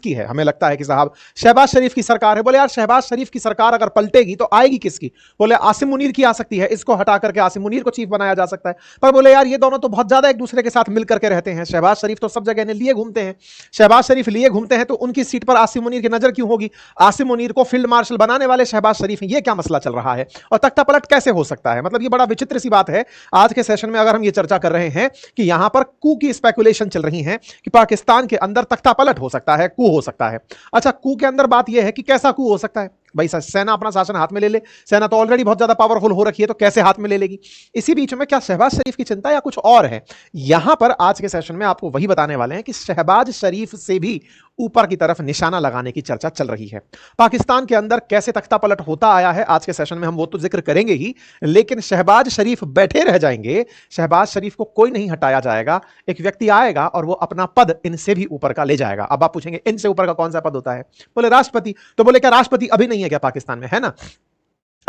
किसकी है? हमें लगता है कि साहब शहबाज शरीफ की सरकार है। बोले यार शहबाज शरीफ की सरकार अगर पलटेगी तो आएगी किसकी? बोले आसिम मुनीर की आ सकती है, इसको हटा करके आसिम मुनीर को चीफ बनाया जा सकता है। पर बोले यार ये दोनों तो बहुत ज्यादा एक दूसरे के साथ मिलकर के रहते हैं, शहबाज शरीफ तो सब जगह ने लिए घूमते हैं, शहबाज शरीफ लिए घूमते हैं, तो उनकी सीट पर आसिम मुनीर की नजर क्यों होगी? आसिम मुनीर को फील्ड मार्शल बनाने वाले शहबाज शरीफ हैं, ये क्या मसला चल रहा है? और तख्ता पलट कैसे हो सकता है? मतलब ये बड़ा विचित्र सी बात है। आज के सेशन में अगर हम ये चर्चा कर रहे हैं कि यहां पर कू की स्पेकुलेशन चल रही है कि पाकिस्तान के अंदर तख्ता पलट हो सकता है, कू हो सकता है। अच्छा, कू के अंदर बात यह है कि कैसा कू हो सकता है? भाई सेना अपना शासन हाथ में ले ले, सेना तो ऑलरेडी बहुत ज्यादा पावरफुल हो रखी है, तो कैसे हाथ में ले लेगी? इसी बीच में क्या शहबाज शरीफ की चिंता या कुछ और है? यहां पर आज के सेशन में आपको वही बताने वाले हैं कि शहबाज शरीफ से भी ऊपर की तरफ निशाना लगाने की चर्चा चल रही है। पाकिस्तान के अंदर कैसे तख्ता पलट होता आया है आज के सेशन में हम वो तो जिक्र करेंगे ही, लेकिन शहबाज शरीफ बैठे रह जाएंगे, शहबाज शरीफ को कोई नहीं हटाया जाएगा। एक व्यक्ति आएगा और वो अपना पद इनसे भी ऊपर का ले जाएगा। अब आप पूछेंगे इनसे ऊपर का कौन सा पद होता है? बोले राष्ट्रपति। तो बोले क्या राष्ट्रपति अभी नहीं है क्या पाकिस्तान में? है ना,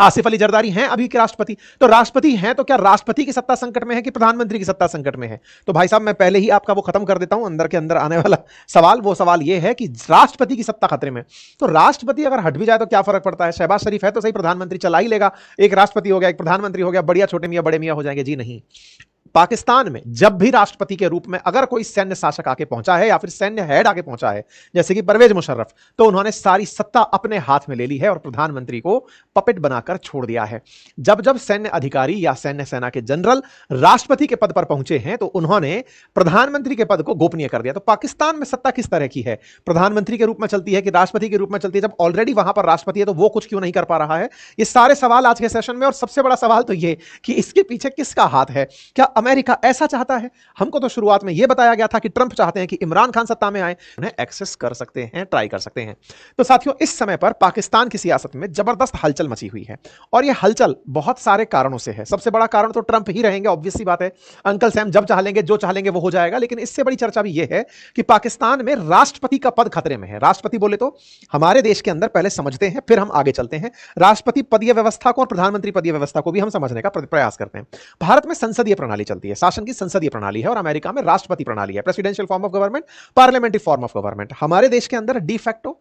आसिफ अली जरदारी हैं अभी के राष्ट्रपति। तो राष्ट्रपति हैं तो क्या राष्ट्रपति की सत्ता संकट में है कि प्रधानमंत्री की सत्ता संकट में है? तो भाई साहब मैं पहले ही आपका वो खत्म कर देता हूं अंदर के अंदर आने वाला सवाल। वो सवाल ये है कि राष्ट्रपति की सत्ता खतरे में, तो राष्ट्रपति अगर हट भी जाए तो क्या फर्क पड़ता है? शहबाज शरीफ है तो सही, प्रधानमंत्री चला ही लेगा। एक राष्ट्रपति हो गया, एक प्रधानमंत्री हो गया, बढ़िया छोटे मियां बड़े मियां हो जाएंगे। जी नहीं, पाकिस्तान में जब भी राष्ट्रपति के रूप में अगर कोई सैन्य शासक आके पहुंचा है या फिर सैन्य हेड आके पहुंचा है, जैसे कि परवेज मुशर्रफ, तो उन्होंने सारी सत्ता अपने हाथ में ले ली है और प्रधानमंत्री को पपेट बनाकर छोड़ दिया है। जब जब सैन्य अधिकारी या सैन्य सेना के जनरल राष्ट्रपति के पद पर पहुंचे हैं तो उन्होंने प्रधानमंत्री के पद को गोपनीय कर दिया। तो पाकिस्तान में सत्ता किस तरह की है? प्रधानमंत्री के रूप में चलती है कि राष्ट्रपति के रूप में चलती है? जब ऑलरेडी वहां पर राष्ट्रपति है तो वो कुछ क्यों नहीं कर पा रहा है? ये सारे सवाल आज के सेशन में। और सबसे बड़ा सवाल तो ये कि इसके पीछे किसका हाथ है? क्या अमेरिका ऐसा चाहता है? हमको तो शुरुआत में यह बताया गया था कि ट्रंप चाहते हैं कि इमरान खान सत्ता में आए, उन्हें एक्सेस कर सकते हैं, ट्राई कर सकते हैं। तो साथियों इस समय पर पाकिस्तान की सियासत में जबरदस्त हलचल मची हुई है और यह हलचल बहुत सारे कारणों से है। सबसे बड़ा कारण तो ट्रंप ही रहेंगे, ऑब्वियस सी बात है। अंकल सैम जब चाहेंगे जो चाहेंगे वो हो जाएगा। लेकिन इससे बड़ी चर्चा भी यह है कि पाकिस्तान में राष्ट्रपति का पद खतरे में है। राष्ट्रपति बोले तो हमारे देश के अंदर पहले समझते हैं फिर हम आगे चलते हैं। राष्ट्रपति पदीय व्यवस्था को और प्रधानमंत्री पदीय व्यवस्था को भी हम समझने का प्रयास करते हैं। भारत में संसदीय प्रणाली चलती है, शासन की संसदीय प्रणाली है, और अमेरिका में राष्ट्रपति प्रणाली है, presidential form of government, parliamentary form of government. हमारे देश के अंदर डी फैक्टो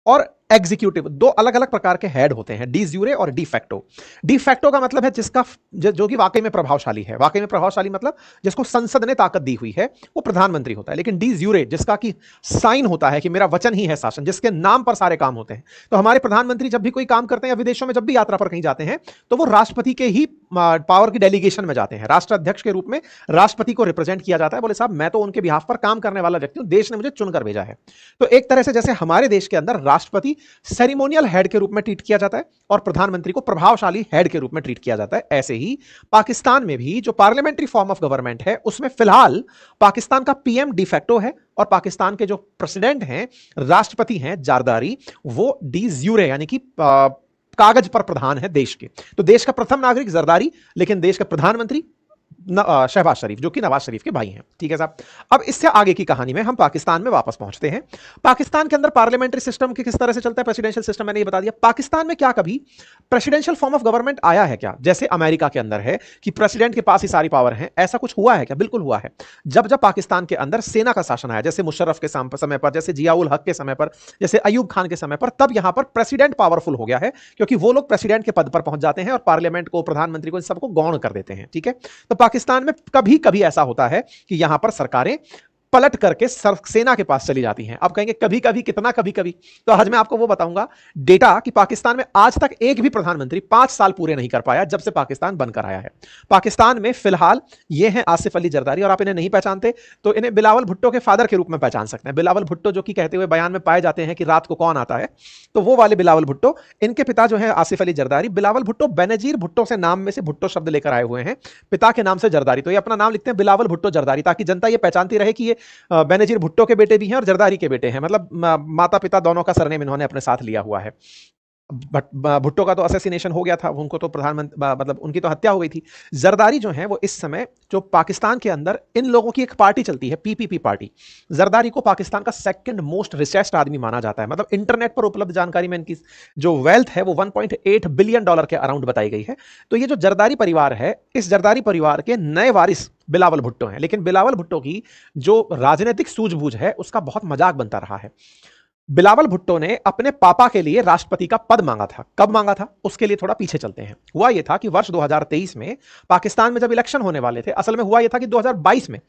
और एग्जीक्यूटिव दो अलग अलग प्रकार के हेड होते हैं, डी ज्यूरे और डी फैक्टो। डी फैक्टो का मतलब है जिसका जो कि वाकई में प्रभावशाली है। वाकई में प्रभावशाली मतलब जिसको संसद ने ताकत दी हुई है, वो प्रधानमंत्री होता है। लेकिन डी ज्यूरे जिसका कि साइन होता है कि मेरा वचन ही है शासन, जिसके नाम पर सारे काम होते हैं। तो हमारे प्रधानमंत्री जब भी कोई काम करते हैं या विदेशों में जब भी यात्रा पर कहीं जाते हैं तो वो राष्ट्रपति के ही पावर की डेलीगेशन में जाते हैं। राष्ट्राध्यक्ष के रूप में राष्ट्रपति को रिप्रेजेंट किया जाता है। बोले साहब मैं तो उनके बिहाफ पर काम करने वाला व्यक्ति हूं, देश ने मुझे चुनकर भेजा है। तो एक तरह से जैसे हमारे देश के अंदर राष्ट्रपति सेरेमोनियल हेड के रूप में ट्रीट किया जाता है और प्रधानमंत्री को प्रभावशाली हेड के रूप में ट्रीट किया जाता है, ऐसे ही पाकिस्तान में भी जो पार्लियामेंट्री फॉर्म ऑफ गवर्नमेंट है उसमें फिलहाल पाकिस्तान का पीएम डिफैक्टो है और पाकिस्तान के जो प्रेसिडेंट हैं, राष्ट्रपति हैं जारदारी, वो डी ज्यूरे यानी कि कागज पर प्रधान है देश के। तो देश का प्रथम नागरिक जरदारी, लेकिन देश का प्रधानमंत्री शहबाज शरीफ जो कि नवाज शरीफ के भाई हैं। ठीक है साहब, अब इससे आगे की कहानी में हम पाकिस्तान में वापस पहुंचते हैं। पाकिस्तान के अंदर पार्लियामेंट्री सिस्टम किस तरह से चलता है, प्रेसिडेंशियल सिस्टम मैंने ये बता दिया। पाकिस्तान में क्या कभी प्रेसिडेंशियल फॉर्म ऑफ गवर्नमेंट आया है क्या? जैसे अमेरिका के अंदर है कि प्रेसिडेंट के पास ही सारी पावर है, ऐसा कुछ हुआ है क्या? बिल्कुल हुआ है। जब जब पाकिस्तान के अंदर सेना का शासन आया, जैसे मुशर्रफ के समय पर, जैसे जियाउल हक के समय पर, जैसे अयूब खान के समय पर, तब यहां पर प्रेसिडेंट पावरफुल हो गया है क्योंकि वो लोग प्रेसिडेंट के पद पर पहुंच जाते हैं और पार्लियामेंट को, प्रधानमंत्री को, इन सबको गौण कर देते हैं। ठीक है, तो पाकिस्तान में कभी कभी ऐसा होता है कि यहां पर सरकारें पलट करके सेना के पास चली जाती हैं। अब कहेंगे कभी कभी, कितना कभी कभी? तो आज मैं आपको वो बताऊंगा डेटा कि पाकिस्तान में आज तक एक भी प्रधानमंत्री 5 साल पूरे नहीं कर पाया जब से पाकिस्तान बनकर आया है। पाकिस्तान में फिलहाल ये हैं आसिफ अली जरदारी, और आप इन्हें नहीं पहचानते तो इन्हें बिलावल भुट्टो के फादर के रूप में पहचान सकते हैं। बिलावल भुट्टो जो कि कहते हुए बयान में पाए जाते हैं कि रात को कौन आता है, तो वो वाले बिलावल भुट्टो। इनके पिता जो है आसिफ अली जरदारी, बिलावल भुट्टो बेनजीर भुट्टो से नाम में से भुट्टो शब्द लेकर आए हुए हैं, पिता के नाम से जरदारी। तो ये अपना नाम लिखते हैं बिलावल भुट्टो जरदारी, ताकि जनता ये पहचानती रहे कि ये बेनजीर भुट्टो के बेटे भी हैं और जरदारी के बेटे हैं। मतलब माता पिता दोनों का सरनेम इन्होंने अपने साथ लिया हुआ है। भुट्टो का तो असैसिनेशन हो गया था, उनको तो प्रधानमंत्री मतलब उनकी तो हत्या हो गई थी। जरदारी जो है वो इस समय जो पाकिस्तान के अंदर इन लोगों की एक पार्टी चलती है, पीपीपी पार्टी। जरदारी को पाकिस्तान का सेकंड मोस्ट रिचेस्ट आदमी माना जाता है। मतलब इंटरनेट पर उपलब्ध जानकारी में इनकी जो वेल्थ है वो 1.8 बिलियन डॉलर के अराउंड बताई गई है। तो ये जो जरदारी परिवार है, इस जरदारी परिवार के नए वारिस बिलावल भुट्टो हैं। लेकिन बिलावल भुट्टो की जो राजनीतिक सूझबूझ है उसका बहुत मजाक बनता रहा है। बिलावल भुट्टो ने अपने पापा के लिए राष्ट्रपति का पद मांगा था। कब मांगा था उसके लिए थोड़ा पीछे चलते हैं। हुआ यह था कि वर्ष 2023 में पाकिस्तान में जब इलेक्शन होने वाले थे, असल में हुआ यह था कि 2022 में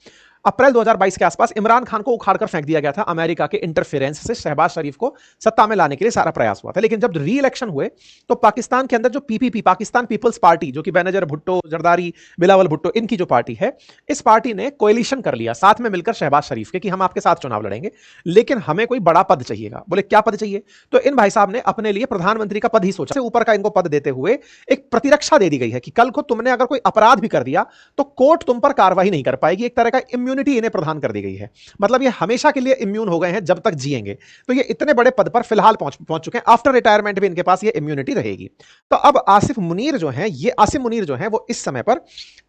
अप्रैल 2022 के आसपास इमरान खान को उखाड़कर फेंक दिया गया था। अमेरिका के इंटरफेरेंस से शहबाज शरीफ को सत्ता में लाने के लिए सारा प्रयास हुआ था। लेकिन जब री इलेक्शन हुए तो पाकिस्तान के अंदर जो पीपीपी, पाकिस्तान पीपल्स पार्टी, जो कि बेनजीर भुट्टो, जरदारी, बिलावल भुट्टो, इनकी जो पार्टी है, इस पार्टी ने कोएलिशन कर लिया साथ में मिलकर शहबाज शरीफ के कि हम आपके साथ चुनाव लड़ेंगे, लेकिन हमें कोई बड़ा पद चाहिएगा। बोले क्या पद चाहिए? तो इन भाई साहब ने अपने लिए प्रधानमंत्री का पद ही सोचा। ऊपर का इनको पद देते हुए एक प्रतिरक्षा दे दी गई है कि कल को तुमने अगर कोई अपराध भी कर दिया तो कोर्ट तुम पर कार्रवाई नहीं कर पाएगी। एक तरह का इम्यूनिटी इन्हें प्रदान कर दी गई है। मतलब ये हमेशा के लिए इम्यून हो गए हैं जब तक जिएंगे। तो ये इतने बड़े पद पर फिलहाल पहुंच चुके हैं। आफ्टर रिटायरमेंट भी इनके पास ये इम्यूनिटी रहेगी। तो अब आसिफ मुनीर जो है, ये आसिम मुनीर जो है वो इस समय पर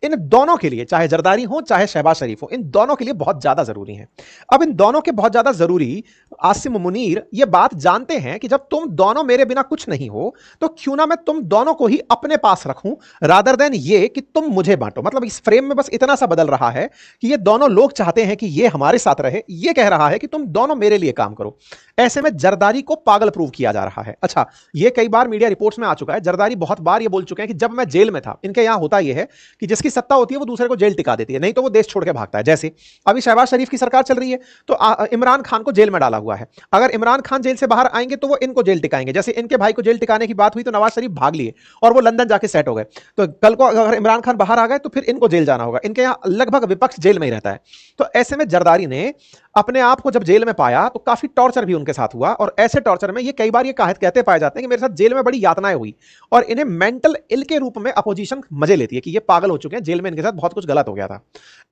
इन दोनों के लिए, चाहे जरदारी हो चाहे शहबाज शरीफ हो, इन दोनों के लिए बहुत ज्यादा जरूरी है। अब इन दोनों के बहुत ज्यादा जरूरी आसिम मुनीर ये बात जानते हैं कि जब तुम दोनों मेरे बिना कुछ नहीं हो तो क्यों ना मैं तुम दोनों को ही अपने पास रखूं, रादर देन ये कि तुम मुझे बांटो। मतलब इस फ्रेम में बस इतना सा बदल रहा है कि ये दोनों लोग चाहते हैं कि ये हमारे साथ रहे, ये कह रहा है कि तुम दोनों मेरे लिए काम करो। ऐसे में जरदारी को पागल प्रूव किया जा रहा है। अच्छा, ये कई बार मीडिया रिपोर्ट्स में आ चुका है। जरदारी बहुत बार ये बोल चुके हैं कि जब मैं जेल में था, इनके यहां होता यह है कि जिसकी सत्ता होती है वो दूसरे को जेल टिका देती है, नहीं तो वो देश छोड़ के भागता है। जैसे अभी शहबाज शरीफ की सरकार चल रही है तो इमरान खान को जेल में डाला हुआ है। अगर इमरान खान जेल से बाहर आएंगे तो वो इनको जेल टिकाएंगे। जैसे इनके भाई को जेल टिकाने की बात हुई तो नवाज शरीफ भाग लिए और वो लंदन जाके सेट हो गए। तो कल को अगर इमरान खान बाहर आ गए तो फिर इनको जेल जाना होगा। इनके यहां लगभग विपक्ष जेल में ही रहता है। तो ऐसे में जरदारी ने अपने आप को जब जेल में पाया तो काफी टॉर्चर भी उनके साथ हुआ। और ऐसे टॉर्चर में ये कई बार ये कहते पाए जाते हैं कि मेरे साथ जेल में बड़ी यातनाएं हुई, और इन्हें मेंटल इल के रूप में अपोजिशन मजे लेती है कि ये पागल हो चुके हैं, जेल में इनके साथ बहुत कुछ गलत हो गया था।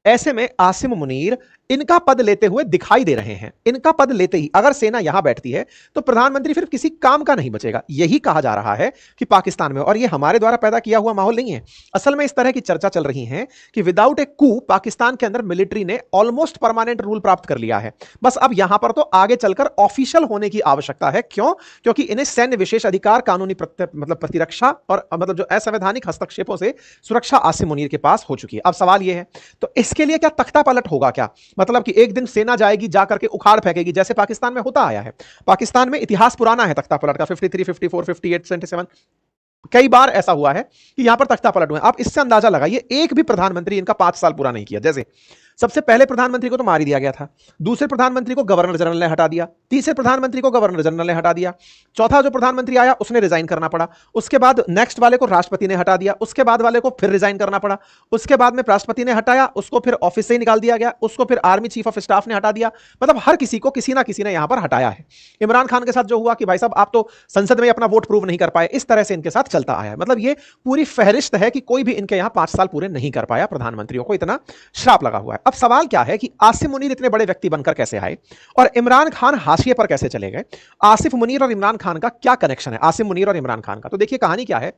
ऐसे में आसिम मुनीर इनका पद लेते हुए दिखाई दे रहे हैं। इनका पद लेते ही अगर सेना यहां बैठती है तो प्रधानमंत्री फिर किसी काम का नहीं बचेगा। यही कहा जा रहा है कि पाकिस्तान में, और ये हमारे द्वारा पैदा किया हुआ माहौल नहीं है, असल में इस तरह की चर्चा चल रही है कि विदाउट ए कू पाकिस्तान के अंदर मिलिट्री ने ऑलमोस्ट परमानेंट रूल प्राप्त कर लिया है। बस अब यहां पर तो आगे चलकर ऑफिशियल होने की आवश्यकता है। क्यों? क्योंकि इन्हें सैन्य विशेष अधिकार, कानूनी मतलब प्रतिरक्षा और मतलब जो असंवैधानिक हस्तक्षेपों से सुरक्षा आसिम मुनीर के पास हो चुकी है। अब सवाल यह है, तो इसके लिए क्या तख्ता पलट होगा क्या? मतलब कि एक दिन सेना जाएगी, जाकर के उखाड़ फेंकेगी, जैसे पाकिस्तान में होता आया है। पाकिस्तान में इतिहास पुराना है तख्ता पलट का, 53, 54, 58, 77 कई बार ऐसा हुआ है कि यहां पर तख्ता पलट हुए। आप इससे अंदाजा लगाइए, एक भी प्रधानमंत्री इनका 5 साल पूरा नहीं किया। जैसे सबसे पहले प्रधानमंत्री को तो मार ही दिया गया था, दूसरे प्रधानमंत्री को गवर्नर जनरल ने हटा दिया, तीसरे प्रधानमंत्री को गवर्नर जनरल ने हटा दिया, चौथा जो प्रधानमंत्री आया उसने रिजाइन करना पड़ा, उसके बाद नेक्स्ट वाले को राष्ट्रपति ने हटा दिया, उसके बाद वाले को फिर रिजाइन करना पड़ा, उसके बाद में राष्ट्रपति ने हटाया, उसको फिर ऑफिस से ही निकाल दिया गया, उसको फिर आर्मी चीफ ऑफ स्टाफ ने हटा दिया। मतलब हर किसी को किसी ना किसी ने यहां पर हटाया है। इमरान खान के साथ जो हुआ कि भाई साहब आप तो संसद में अपना वोट प्रूव नहीं कर पाए, इस तरह से इनके साथ चलता आया है। मतलब ये पूरी फहरिस्त है कि कोई भी इनके यहां 5 साल पूरे नहीं कर पाया, प्रधानमंत्रियों को इतना श्राप लगा हुआ है। अब सवाल क्या है कि आसिम मुनीर इतने बड़े व्यक्ति बनकर कैसे आए और इमरान खान हाशिए पर कैसे चले गए? आसिफ मुनीर और इमरान खान का क्या कनेक्शन है? आसिम मुनीर और इमरान खान का तो देखिए कहानी क्या है।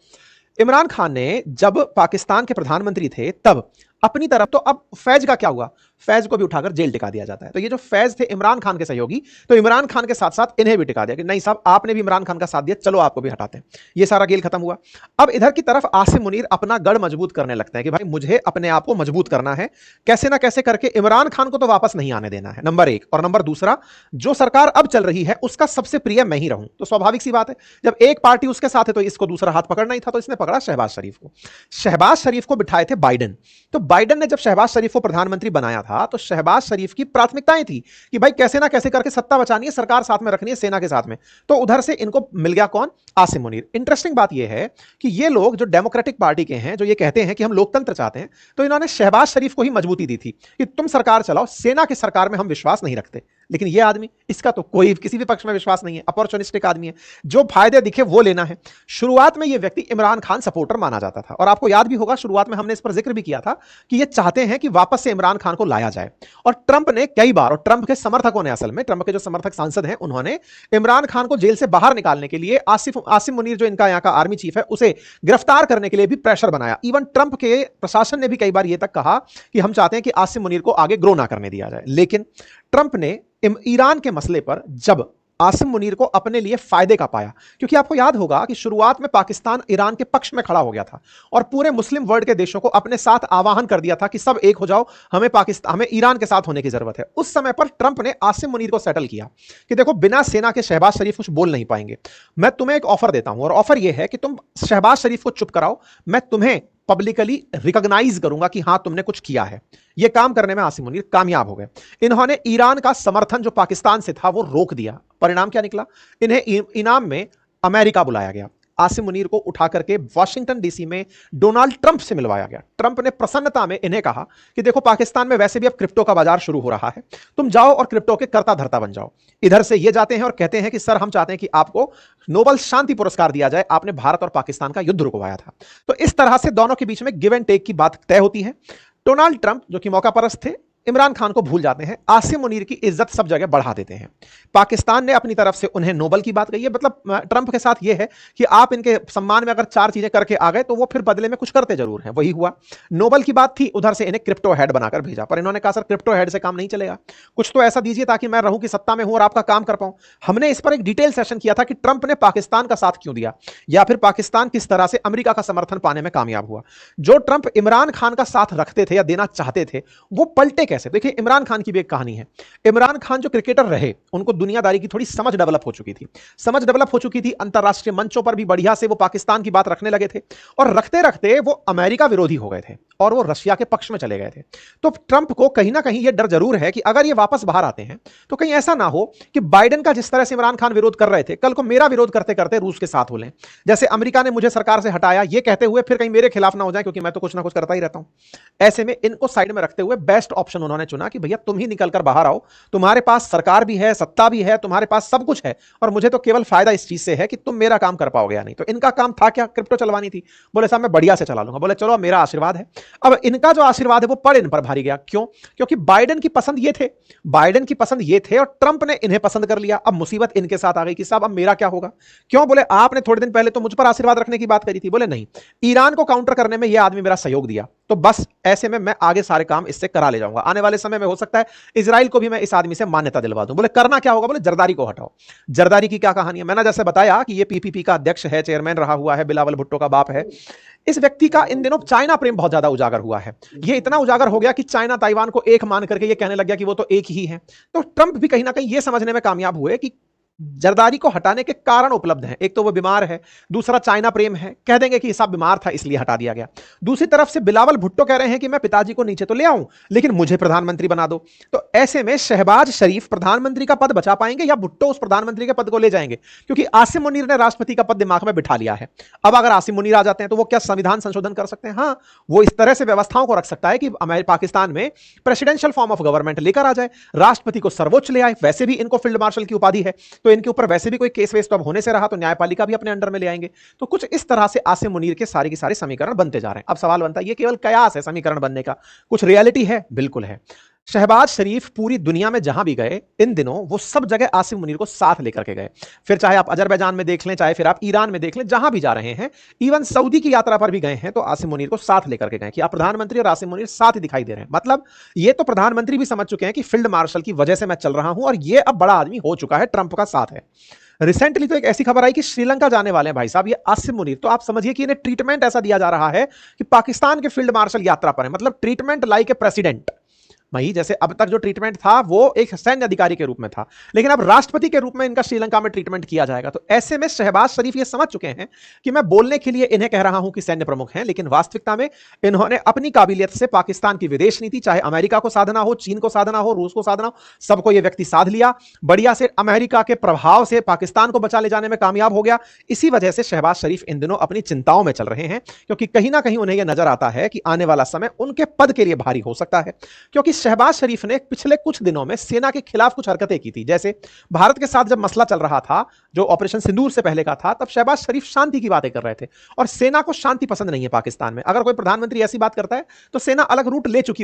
इमरान खान ने जब पाकिस्तान के प्रधानमंत्री थे तब अपनी तरफ, तो अब फैज का क्या हुआ? फैज को भी उठाकर जेल टिका दिया जाता है। तो ये जो फैज थे इमरान खान के सहयोगी, तो इमरान खान के साथ साथ इन्हें भी टिका दिया कि नहीं साहब आपने भी इमरान खान का साथ दिया, चलो आपको भी हटाते हैं। ये सारा खेल खत्म हुआ। अब इधर की तरफ आसिम मुनीर अपना गढ़ मजबूत करने लगता है कि भाई मुझे अपने आप को मजबूत करना है, कैसे ना कैसे करके इमरान खान को तो वापस नहीं आने देना है, नंबर 1। और नंबर दूसरा, जो सरकार अब चल रही है उसका सबसे प्रिय मैं ही रहूं। तो स्वाभाविक सी बात है, जब एक पार्टी उसके साथ है तो इसको दूसरा हाथ पकड़ना ही था। तो इसने पकड़ा शहबाज शरीफ को। शहबाज शरीफ को बिठाए थे बाइडेन। तो बाइडेन ने जब शहबाज शरीफ को प्रधानमंत्री बनाया था तो शहबाज शरीफ की प्राथमिकताएं थी कि भाई कैसे ना कैसे करके सत्ता बचानी है, सरकार साथ में रखनी है, सेना के साथ में। तो उधर से इनको मिल गया कौन? आसिम मुनीर। इंटरेस्टिंग बात यह है कि ये लोग जो डेमोक्रेटिक पार्टी के हैं, जो ये कहते हैं कि हम लोकतंत्र चाहते हैं, तो इन्होंने शहबाज शरीफ को ही मजबूती दी थी कि तुम सरकार चलाओ, सेना की सरकार में हम विश्वास नहीं रखते। लेकिन ये आदमी, इसका तो कोई किसी भी पक्ष में विश्वास नहीं है, अपॉर्चुनिस्टिक आदमी है, जो फायदे दिखे वो लेना है। शुरुआत में ये व्यक्ति इमरान खान सपोर्टर माना जाता था, और आपको याद भी होगा शुरुआत में हमने इस पर जिक्र भी किया था कि ये चाहते हैं कि वापस से इमरान खान को लाया जाए। और ट्रंप ने कई बार, और ट्रंप के समर्थकों ने, असल में ट्रंप के जो समर्थक सांसद हैं, उन्होंने इमरान खान को जेल से बाहर निकालने के लिए आसिम मुनीर जो इनका यहाँ का आर्मी चीफ है उसे गिरफ्तार करने के लिए भी प्रेशर बनाया। इवन ट्रंप के प्रशासन ने भी कई बार यह तक कहा कि हम चाहते हैं कि आसिम मुनीर को आगे ग्रो ना करने दिया जाए। लेकिन ट्रंप ने ईरान के मसले पर जब आसिम मुनीर को अपने लिए फायदे का पाया, क्योंकि आपको याद होगा कि शुरुआत में पाकिस्तान ईरान के पक्ष में खड़ा हो गया था और पूरे मुस्लिम वर्ल्ड के देशों को अपने साथ आह्वान कर दिया था कि सब एक हो जाओ, हमें ईरान के साथ होने की जरूरत है। उस समय पर ट्रंप ने आसिम मुनीर को सेटल किया कि देखो, बिना सेना के शहबाज शरीफ कुछ बोल नहीं पाएंगे, मैं तुम्हें एक ऑफर देता हूं, और ऑफर यह है कि तुम शहबाज शरीफ को चुप कराओ, मैं तुम्हें पब्लिकली रिकॉग्नाइज करूंगा कि हां तुमने कुछ किया है। यह काम करने में आसिम मुनीर कामयाब हो गए। इन्होंने ईरान का समर्थन जो पाकिस्तान से था वो रोक दिया। परिणाम क्या निकला? इन्हें इनाम में अमेरिका बुलाया गया। आसिम मुनीर को उठा करके वॉशिंगटन डीसी में डोनाल्ड ट्रंप से मिलवाया गया। ट्रंप ने प्रसन्नता में इन्हें कहा कि देखो, पाकिस्तान में वैसे भी अब क्रिप्टो का बाजार शुरू हो रहा है, तुम जाओ और क्रिप्टो के कर्ता धर्ता बन जाओ। इधर से ये जाते हैं और कहते हैं कि सर, हम चाहते हैं कि आपको नोबेल शांति पुरस्कार दिया जाए, आपने भारत और पाकिस्तान का युद्ध रुकवाया था। तो इस तरह से दोनों के बीच में गिव एंड टेक की बात तय होती है। डोनाल्ड ट्रंप जो कि मौका परस्त थे, इमरान खान को भूल जाते हैं, आसिम मुनीर की इज्जत सब जगह बढ़ा देते हैं। पाकिस्तान ने अपनी तरफ से उन्हें नोबेल की बात कही है। मतलब ट्रंप के साथ यह है कि आप इनके सम्मान में अगर 4 चीजें करके आ गए तो वो फिर बदले में कुछ करते जरूर हैं। वही हुआ, नोबेल की बात थी, उधर से इन्हें क्रिप्टो हेड बनाकर भेजा। पर इन्होंने कहा, सर, क्रिप्टो हेड से काम नहीं चलेगा, कुछ तो ऐसा दीजिए ताकि मैं रहूं कि सत्ता में हूं और आपका काम कर पाऊं। हमने इस पर एक डिटेल सेशन किया था कि ट्रंप ने पाकिस्तान का साथ क्यों दिया, या फिर पाकिस्तान किस तरह से अमेरिका का समर्थन पाने में कामयाब हुआ। जो ट्रंप इमरान खान का साथ रखते थे या देना चाहते थे, वो पलटे कैसे। देखिए, इमरान खान की भी एक कहानी है। इमरान खान जो क्रिकेटर रहे, उनको दुनियादारी की थोड़ी समझ डेवलप हो चुकी थी। अंतरराष्ट्रीय मंचों पर भी बढ़िया से वो पाकिस्तान की बात रखने लगे थे, और रखते रखते वो अमेरिका विरोधी हो गए थे और वो रशिया के पक्ष में चले गए थे। तो ट्रंप को कहीं ना कहीं ये डर जरूर है कि अगर ये वापस बाहर आते हैं तो कहीं ऐसा ना हो कि बाइडेन का जिस तरह से इमरान खान विरोध कर रहे थे, कल को मेरा विरोध करते करते रूस के साथ हो लें। जैसे अमेरिका ने मुझे सरकार से हटाया ये कहते हुए फिर कहीं मेरे खिलाफ ना हो जाए, क्योंकि मैं तो कुछ ना कुछ करता ही रहता हूं। ऐसे में इनको साइड में रखते हुए बेस्ट ऑप्शन उन्होंने चुना कि भैया तुम ही निकलकर बाहर आओ, तुम्हारे पास सरकार भी है, सत्ता भी है, तुम्हारे पास सब कुछ है, और मुझे तो केवल फायदा इस चीज से है कि तुम मेरा काम कर पाओगे या नहीं। तो इनका काम था क्या? क्रिप्टो चलवानी थी। बोले साहब मैं बढ़िया से चला लूंगा। बोले चलो, मेरा आशीर्वाद है। अब इनका जो आशीर्वाद है वो पड़ इन पर भारी गया। क्यों? क्योंकि बाइडेन की पसंद ये थे और ट्रंप ने इन्हें पसंद कर लिया। अब मुसीबत इनके साथ आ गई कि साहब अब मेरा क्या होगा। क्यों? बोले आपने थोड़े दिन पहले तो मुझ पर आशीर्वाद रखने की बात करी थी। बोले नहीं, ईरान को काउंटर करने में यह आदमी मेरा सहयोग दिया, तो बस ऐसे में मैं आगे सारे काम इससे करा ले जाऊंगा। आने वाले समय में हो सकता है इजराइल को भी मैं इस आदमी से मान्यता दिलवा दूं। बोले करना क्या होगा? बोले जरदारी को हटाओ। जरदारी की क्या कहानी है? मैंने जैसे बताया कि ये पीपीपी का अध्यक्ष है, चेयरमैन रहा हुआ है, बिलावल भुट्टो का बाप है। इस व्यक्ति का इन दिनों चाइना प्रेम बहुत ज्यादा उजागर हुआ है। ये इतना उजागर हो गया कि चाइना ताइवान को एक मान करके ये कहने लग गया कि वो तो एक ही है। तो ट्रंप भी कहीं ना कहीं ये समझने में कामयाब हुए कि जरदारी को हटाने के कारण उपलब्ध हैं। एक तो वो बीमार है, दूसरा चाइना प्रेम है, कह देंगे कि सब बीमार था इसलिए हटा दिया गया। दूसरी तरफ से बिलावल भुट्टो कह रहे हैं कि मैं पिताजी को नीचे तो ले आऊं, लेकिन मुझे प्रधानमंत्री बना दो। तो ऐसे में शहबाज शरीफ प्रधानमंत्री का पद बचा पाएंगे या भुट्टो उस प्रधानमंत्री के पद को ले जाएंगे? क्योंकि आसिम मुनीर ने राष्ट्रपति का पद दिमाग में बिठा लिया है। अब अगर आसिम मुनीर आ जाते हैं तो वो क्या संविधान संशोधन कर सकते हैं? हाँ, वो इस तरह से व्यवस्थाओं को रख सकता है कि पाकिस्तान में प्रेसिडेंशियल फॉर्म ऑफ गवर्नमेंट लेकर आ जाए, राष्ट्रपति को सर्वोच्च ले आए। वैसे भी इनको फील्ड मार्शल की उपाधि है, तो इनके ऊपर वैसे भी केस वेस तो अब होने से रहा, तो न्यायपालिका भी अपने अंडर में ले आएंगे। तो कुछ इस तरह से आसिम मुनीर के सारे के सारे समीकरण बनते जा रहे हैं। अब सवाल बनता है, ये केवल कयास है समीकरण बनने का, कुछ रियलिटी है? बिल्कुल है। शहबाज शरीफ पूरी दुनिया में जहां भी गए इन दिनों, वो सब जगह आसिम मुनीर को साथ लेकर के गए। फिर चाहे आप अजरबैजान में देख लें, चाहे फिर आप ईरान में देख लें, जहां भी जा रहे हैं, इवन सऊदी की यात्रा पर भी गए हैं तो आसिम मुनीर को साथ लेकर के गए कि आप प्रधानमंत्री और आसिम मुनीर साथ ही दिखाई दे रहे हैं। मतलब ये तो प्रधानमंत्री भी समझ चुके हैं कि फील्ड मार्शल की वजह से मैं चल रहा हूं और ये अब बड़ा आदमी हो चुका है, ट्रंप का साथ है। रिसेंटली तो एक ऐसी खबर आई कि श्रीलंका जाने वाले हैं भाई साहब ये आसिम मुनीर। तो आप समझिए कि इन्हें ट्रीटमेंट ऐसा दिया जा रहा है कि पाकिस्तान के फील्ड मार्शल यात्रा पर है। मतलब ट्रीटमेंट लाइक ए प्रेसिडेंट। वही जैसे अब तक जो ट्रीटमेंट था वो एक सैन्य अधिकारी के रूप में था, लेकिन अब राष्ट्रपति के रूप में इनका श्रीलंका में ट्रीटमेंट किया जाएगा। तो ऐसे में शहबाज शरीफ ये समझ चुके हैं कि मैं बोलने के लिए इन्हें कह रहा हूं कि सैन्य प्रमुख हैं, लेकिन वास्तविकता में इन्होंने अपनी काबिलियत से पाकिस्तान की विदेश नीति, चाहे अमेरिका को साधना हो, चीन को साधना हो, रूस को साधना हो, सबको यह व्यक्ति साध लिया। बढ़िया से अमेरिका के प्रभाव से पाकिस्तान को बचा ले जाने में कामयाब हो गया। इसी वजह से शहबाज शरीफ इन दिनों अपनी चिंताओं में चल रहे हैं, क्योंकि कहीं ना कहीं उन्हें यह नजर आता है कि आने वाला समय उनके पद के लिए भारी हो सकता है। क्योंकि शहबाज शरीफ ने पिछले कुछ दिनों में सेना के खिलाफ कुछ हरकतें की थी। जैसे भारत के साथ जब मसला चल रहा था, जो ऑपरेशन सिंदूर से पहले का था, तब शहबाज शरीफ शांति की बातें कर रहे थे और सेना को शांति पसंद नहीं है पाकिस्तान में। अगर कोई प्रधानमंत्री ऐसी बात करता है तो सेना अलग रूट ले चुकी